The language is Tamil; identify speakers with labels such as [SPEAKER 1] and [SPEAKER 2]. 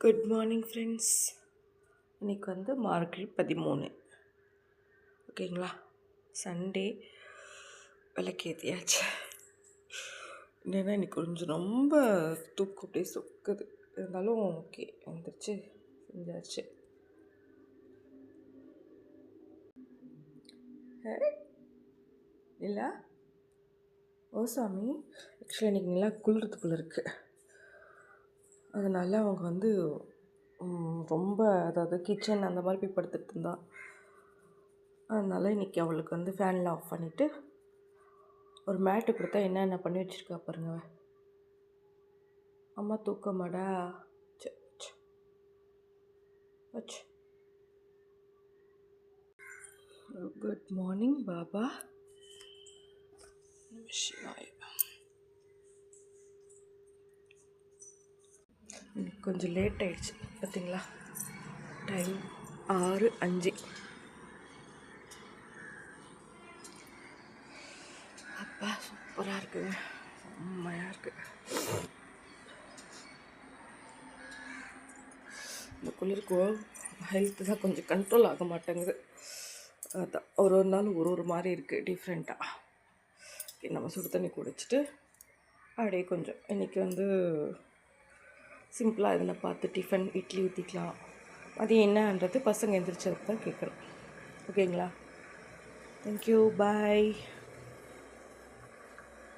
[SPEAKER 1] Good morning friends. இன்றைக்கி வந்து மார்கழி 13 ஓகேங்களா. சண்டே விளக்கேற்றியாச்சு. என்னென்னா இன்றைக்கி கொஞ்சம் ரொம்ப தூக்கம் அப்படியே சொக்குது. இருந்தாலும் ஓகே வந்துருச்சு, செஞ்சாச்சு. இல்லை ஓ சாமி, ஆக்சுவலாக இன்றைக்கி நல்லா குளிர்றதுக்குள்ளே இருக்குது. அதனால் அவங்க வந்து ரொம்ப அதாவது கிச்சன் அந்த மாதிரி போய் படுத்துட்டு இருந்தா. அதனால் இன்றைக்கி அவளுக்கு வந்து ஃபேனில் ஆஃப் பண்ணிவிட்டு ஒரு மேட்டு கொடுத்தா என்னென்ன பண்ணி வச்சுருக்கா பாருங்க. அம்மா தூக்கமாடா வச்சு. Good morning Baba. சிவாய். கொஞ்சம் லேட் ஆகிடுச்சு பார்த்தீங்களா. டைம் 6:05. அப்பா சூப்பராக இருக்குங்க, செம்மையாக இருக்குது. இந்த குளிருக்கும் ஹெல்த்து தான் கொஞ்சம் கண்ட்ரோல் ஆக மாட்டேங்குது. அதான் ஒரு நாள் ஒரு மாதிரி இருக்குது டிஃப்ரெண்ட்டாக. நம்ம சுடு தண்ணி குடிச்சிட்டு அப்படியே கொஞ்சம் இன்றைக்கி வந்து சிம்பிளாக எதுனா பார்த்து டிஃபன் இட்லி ஊற்றிக்கலாம். அது என்னன்றது பசங்க எந்திரிச்சதுக்கு தான் கேட்குறோம். ஓகேங்களா. தேங்க்யூ, பாய்.